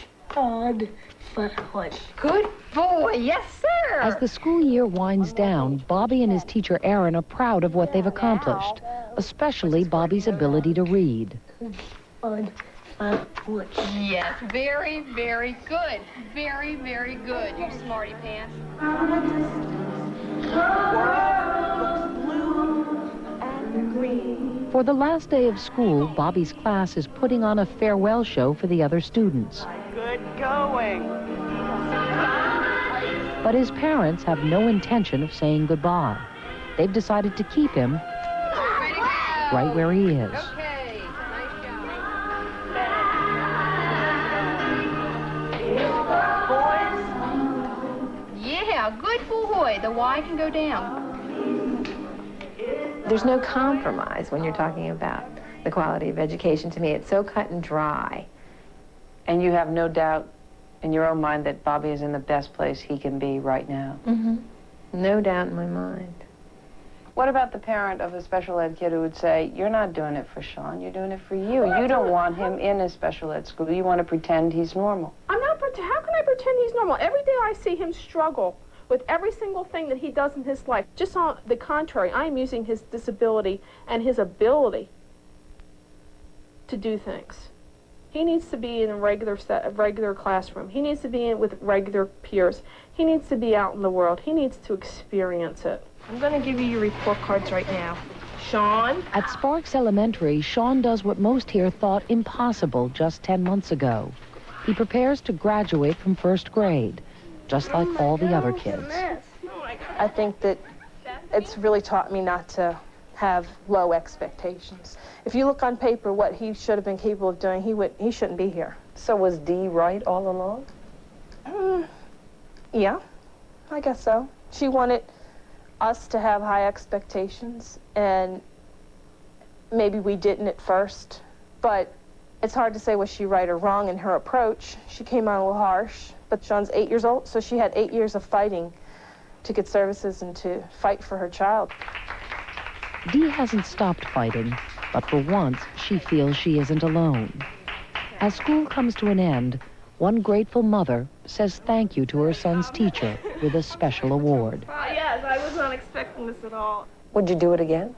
boy, yes, sir. As the school year winds down, Bobby and his teacher Aaron are proud of what they've accomplished, especially Bobby's ability to read. Yes, very, very good. Very, very good, you smarty pants. For the last day of school, Bobby's class is putting on a farewell show for the other students. Good going. But his parents have no intention of saying goodbye. They've decided to keep him right where he is. Yeah, good boy. The Y can go down. There's no compromise when you're talking about the quality of education. To me, it's so cut and dry. And you have no doubt in your own mind that Bobby is in the best place he can be right now? Mm-hmm. No doubt in my mind. What about the parent of a special ed kid who would say, you're not doing it for Sean, you're doing it for you. You don't want him in a special ed school. You want to pretend he's normal. I'm not how can I pretend he's normal? Every day I see him struggle with every single thing that he does in his life. Just on the contrary, I am using his disability and his ability to do things. He needs to be in a regular classroom. He needs to be in with regular peers. He needs to be out in the world. He needs to experience it. I'm going to give you your report cards right now. Sean? At Sparks Elementary, Sean does what most here thought impossible just 10 months ago. He prepares to graduate from first grade, just like all the other kids. I think that it's really taught me not to have low expectations. If you look on paper what he should have been capable of doing, he shouldn't be here. So was Dee right all along? Yeah, I guess so. She wanted us to have high expectations, and maybe we didn't at first, but it's hard to say was she right or wrong in her approach. She came out a little harsh, but Sean's 8 years old, so she had 8 years of fighting to get services and to fight for her child. Dee hasn't stopped fighting, but for once, she feels she isn't alone. As school comes to an end, one grateful mother says thank you to her son's teacher with a special award. Yes, I was not expecting this at all. Would you do it again?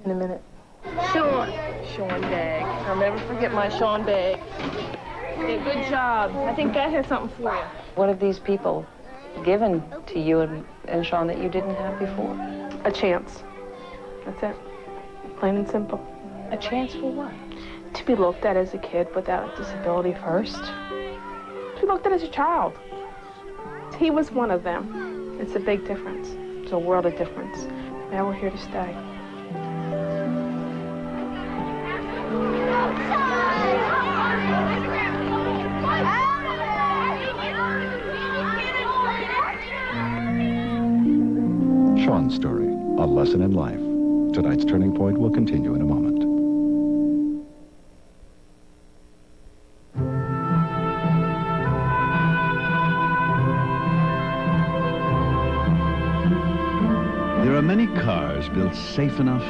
In a minute. Sean bag. I'll never forget my Sean bag. Yeah, good job. I think that has something for you. What have these people given to you and Sean that you didn't have before? A chance. That's it. Plain and simple. A chance for what? To be looked at as a kid without a disability first. To be looked at as a child. He was one of them. It's a big difference. It's a world of difference. Now we're here to stay. Sean's story, a lesson in life. Tonight's Turning Point will continue in a moment. There are many cars built safe enough,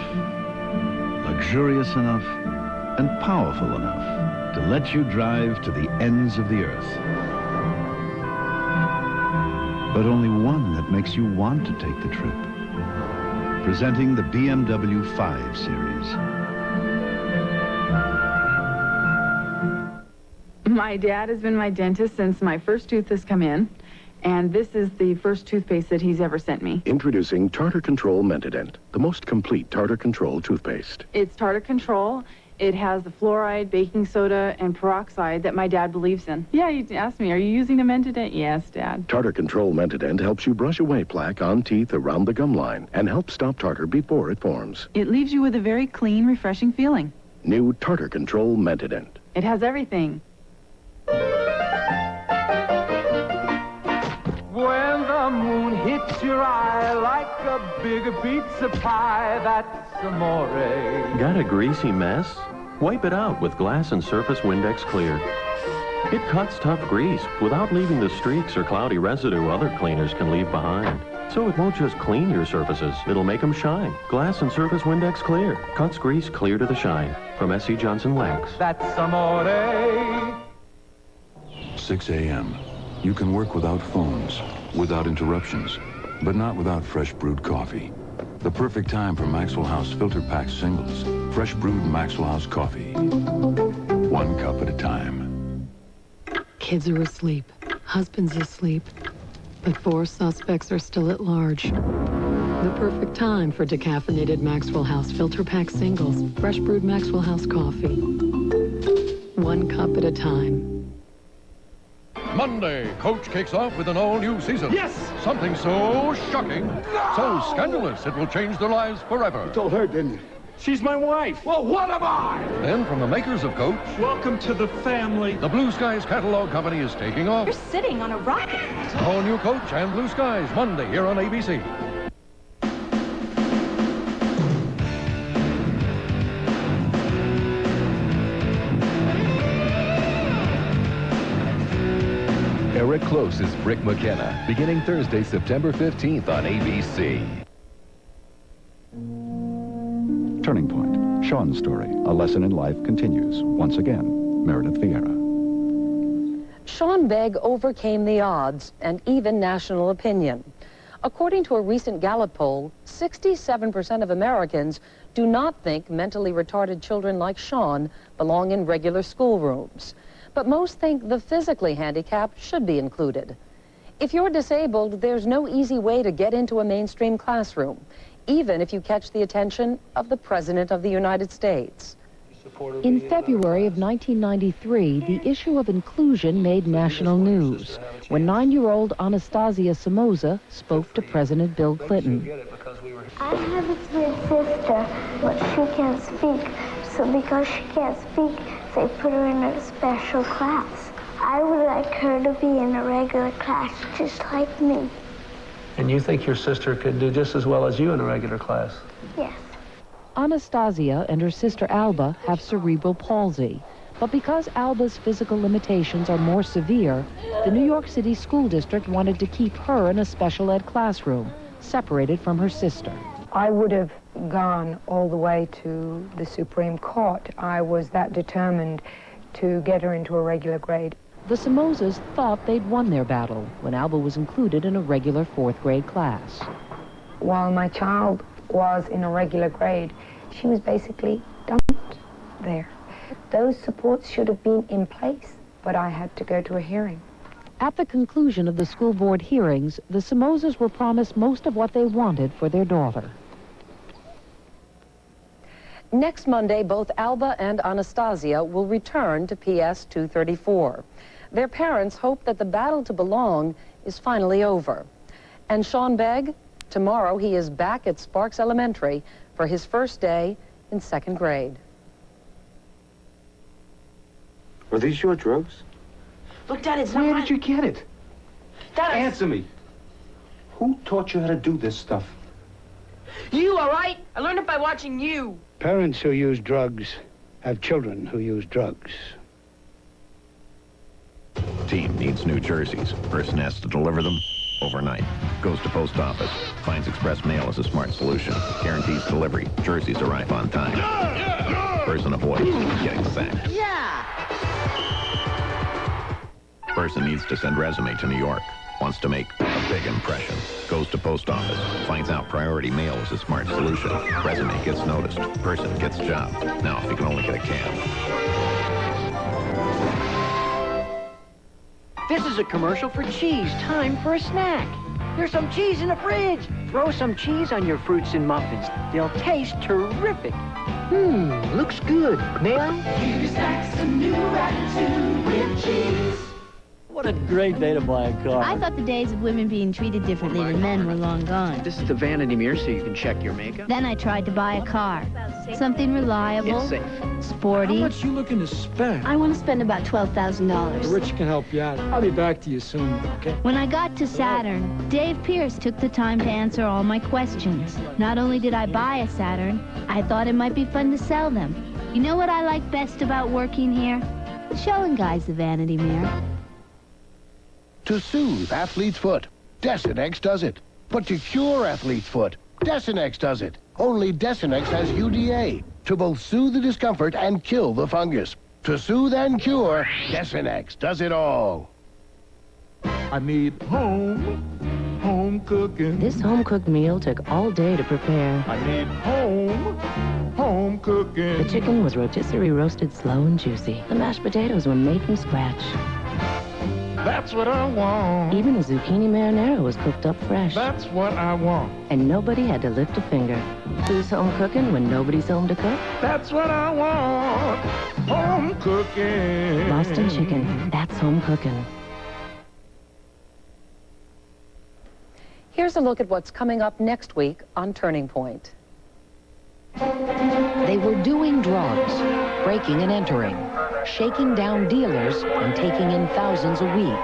luxurious enough, and powerful enough to let you drive to the ends of the earth. But only one that makes you want to take the trip. Presenting the BMW 5 Series. My dad has been my dentist since my first tooth has come in, and this is the first toothpaste that he's ever sent me. Introducing Tartar Control Mentadent, the most complete tartar control toothpaste. It's tartar control. It has the fluoride, baking soda, and peroxide that my dad believes in. Yeah, you asked me, are you using the Mentadent? Yes, Dad. Tartar Control Mentadent helps you brush away plaque on teeth around the gum line and helps stop tartar before it forms. It leaves you with a very clean, refreshing feeling. New Tartar Control Mentadent. It has everything. When the moon hits your eye like a big pizza pie, that's amore. Got a greasy mess? Wipe it out with Glass and Surface Windex Clear. It cuts tough grease without leaving the streaks or cloudy residue other cleaners can leave behind. So it won't just clean your surfaces, it'll make them shine. Glass and Surface Windex Clear. Cuts grease clear to the shine. From S.C. Johnson Wax. That's amore. 6 a.m. You can work without phones, without interruptions, but not without fresh brewed coffee. The perfect time for Maxwell House Filter Pack Singles. Fresh brewed Maxwell House coffee. 1 cup at a time. Kids are asleep. Husband's asleep. But 4 suspects are still at large. The perfect time for decaffeinated Maxwell House Filter Pack Singles. Fresh brewed Maxwell House coffee. 1 cup at a time. Monday, Coach kicks off with an all-new season. Yes! Something so shocking, so scandalous, it will change their lives forever. You told her, didn't you? She's my wife. Well, what am I? Then, from the makers of Coach, welcome to the family. The Blue Skies Catalog Company is taking off. You're sitting on a rocket. All new Coach and Blue Skies, Monday here on ABC. Eric Close's Brick McKenna, beginning Thursday, September 15th on ABC. Turning Point, Sean's story, a lesson in life continues. Once again, Meredith Vieira. Sean Begg overcame the odds and even national opinion. According to a recent Gallup poll, 67% of Americans do not think mentally retarded children like Sean belong in regular schoolrooms. But most think the physically handicapped should be included. If you're disabled, there's no easy way to get into a mainstream classroom, even if you catch the attention of the President of the United States. In February of 1993, the issue of inclusion made national news when 9-year-old Anastasia Somoza spoke to President Bill Clinton. I have a twin sister, but she can't speak. So because she can't speak, they put her in a special class. I would like her to be in a regular class, just like me. And you think your sister could do just as well as you in a regular class? Yes. Anastasia and her sister Alba have cerebral palsy. But because Alba's physical limitations are more severe, the New York City School District wanted to keep her in a special ed classroom, separated from her sister. I would have gone all the way to the Supreme Court. I was that determined to get her into a regular grade. The Somozas thought they'd won their battle when Alba was included in a regular 4th grade class. While my child was in a regular grade, she was basically dumped there. Those supports should have been in place, but I had to go to a hearing. At the conclusion of the school board hearings, the Somozas were promised most of what they wanted for their daughter. Next Monday, both Alba and Anastasia will return to PS 234. Their parents hope that the battle to belong is finally over. And Sean Begg, tomorrow he is back at Sparks Elementary for his first day in 2nd grade. Are these your drugs? Look, Dad, it's Where not did you get it? Dad, Answer me. Who taught you how to do this stuff? You, all right? I learned it by watching you. Parents who use drugs have children who use drugs. Team needs new jerseys. Person has to deliver them. overnight. Goes to post office. Finds express mail as a smart solution. Guarantees delivery. Jerseys arrive on time. Person avoids getting sacked. Person needs to send resume to New York. Wants to make a big impression. Goes to post office. Finds out priority mail is a smart solution. Resume gets noticed. Person gets job. Now, if you can only get a cab. This is a commercial for cheese. Time for a snack. There's some cheese in the fridge. Throw some cheese on your fruits and muffins. They'll taste terrific. Looks good. Now? Give your snacks a new attitude with cheese. What a great day to buy a car. I thought the days of women being treated differently than men were long gone. This is the vanity mirror so you can check your makeup. Then I tried to buy a car. Something reliable, It's safe. sporty. How much you looking to spend? I want to spend about $12,000. Rich can help you out. I'll be back to you soon, okay? When I got to Saturn, Dave Pierce took the time to answer all my questions. Not only did I buy a Saturn, I thought it might be fun to sell them. You know what I like best about working here? Showing guys the vanity mirror. To soothe athlete's foot, Desinex does it. But to cure athlete's foot, Desinex does it. Only Desinex has UDA to both soothe the discomfort and kill the fungus. To soothe and cure, Desinex does it all. I need home cooking. This home-cooked meal took all day to prepare. I need home cooking. The chicken was rotisserie roasted slow and juicy. The mashed potatoes were made from scratch. That's what I want. Even the zucchini marinara was cooked up fresh. That's what I want. And nobody had to lift a finger. Who's home cooking when nobody's home to cook? That's what I want. Home cooking. Boston chicken. That's home cooking. Here's a look at what's coming up next week on Turning Point. They were doing drugs, breaking and entering, shaking down dealers and taking in thousands a week.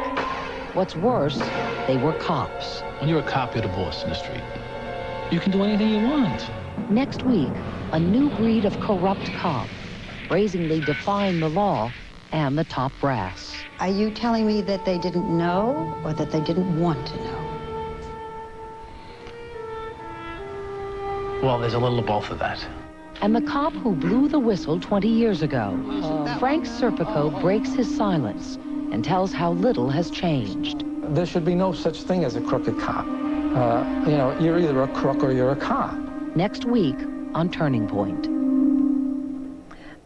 What's worse, they were cops. When you're a cop, you're the boss in the street. You can do anything you want. Next week, a new breed of corrupt cop, brazenly defying the law and the top brass. Are you telling me that they didn't know or that they didn't want to know? Well, there's a little of both of that. And the cop who blew the whistle 20 years ago. Frank Serpico breaks his silence and tells how little has changed. There should be no such thing as a crooked cop. You know, you're either a crook or you're a cop. Next week on Turning Point.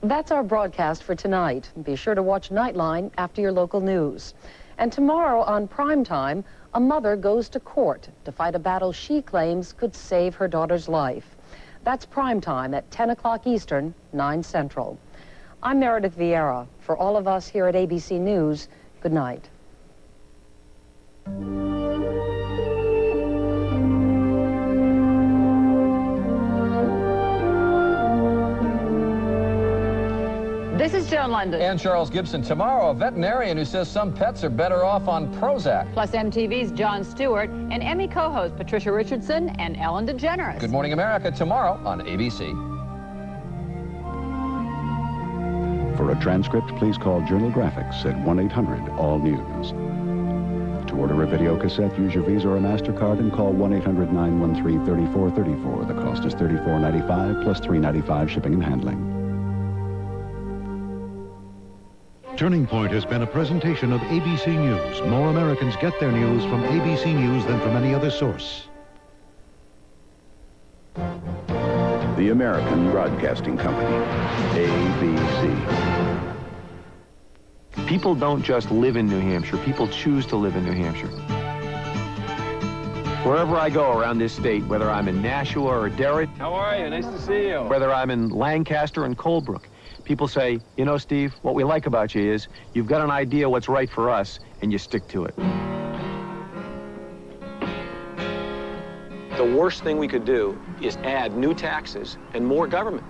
That's our broadcast for tonight. Be sure to watch Nightline after your local news. And tomorrow on Primetime, a mother goes to court to fight a battle she claims could save her daughter's life. That's Primetime at 10 o'clock Eastern, 9 Central. I'm Meredith Vieira. For all of us here at ABC News, good night. This is Joan London. And Charles Gibson. Tomorrow, a veterinarian who says some pets are better off on Prozac. Plus MTV's Jon Stewart and Emmy co-host Patricia Richardson and Ellen DeGeneres. Good Morning America tomorrow on ABC. For a transcript, please call Journal Graphics at 1-800-ALL-NEWS. To order a video cassette, use your Visa or MasterCard and call 1-800-913-3434. The cost is $34.95 plus $3.95 shipping and handling. Turning Point has been a presentation of ABC News. More Americans get their news from ABC News than from any other source. The American Broadcasting Company, ABC. People don't just live in New Hampshire. People choose to live in New Hampshire. Wherever I go around this state, whether I'm in Nashua or Derry. How are you? Nice to see you. Whether I'm in Lancaster and Colebrook. People say, you know, Steve, what we like about you is you've got an idea what's right for us, and you stick to it. The worst thing we could do is add new taxes and more government.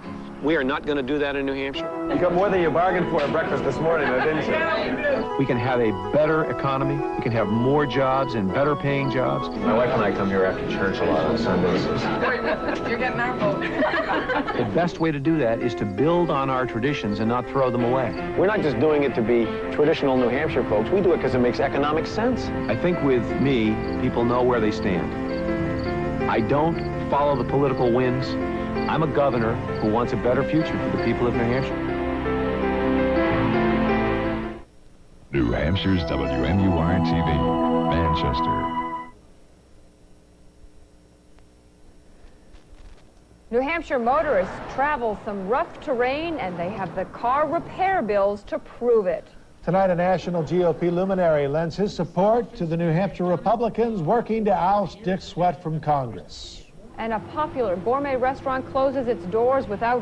We are not going to do that in New Hampshire. You got more than you bargained for at breakfast this morning, though, didn't you? We can have a better economy. We can have more jobs and better paying jobs. My wife and I come here after church a lot on Sundays. You're getting our vote. The best way to do that is to build on our traditions and not throw them away. We're not just doing it to be traditional New Hampshire folks. We do it because it makes economic sense. I think with me, people know where they stand. I don't follow the political winds. I'm a governor who wants a better future for the people of New Hampshire. New Hampshire's WMUR-TV, Manchester. New Hampshire motorists travel some rough terrain, and they have the car repair bills to prove it. Tonight, a national GOP luminary lends his support to the New Hampshire Republicans working to oust Dick Swett from Congress. And a popular gourmet restaurant closes its doors without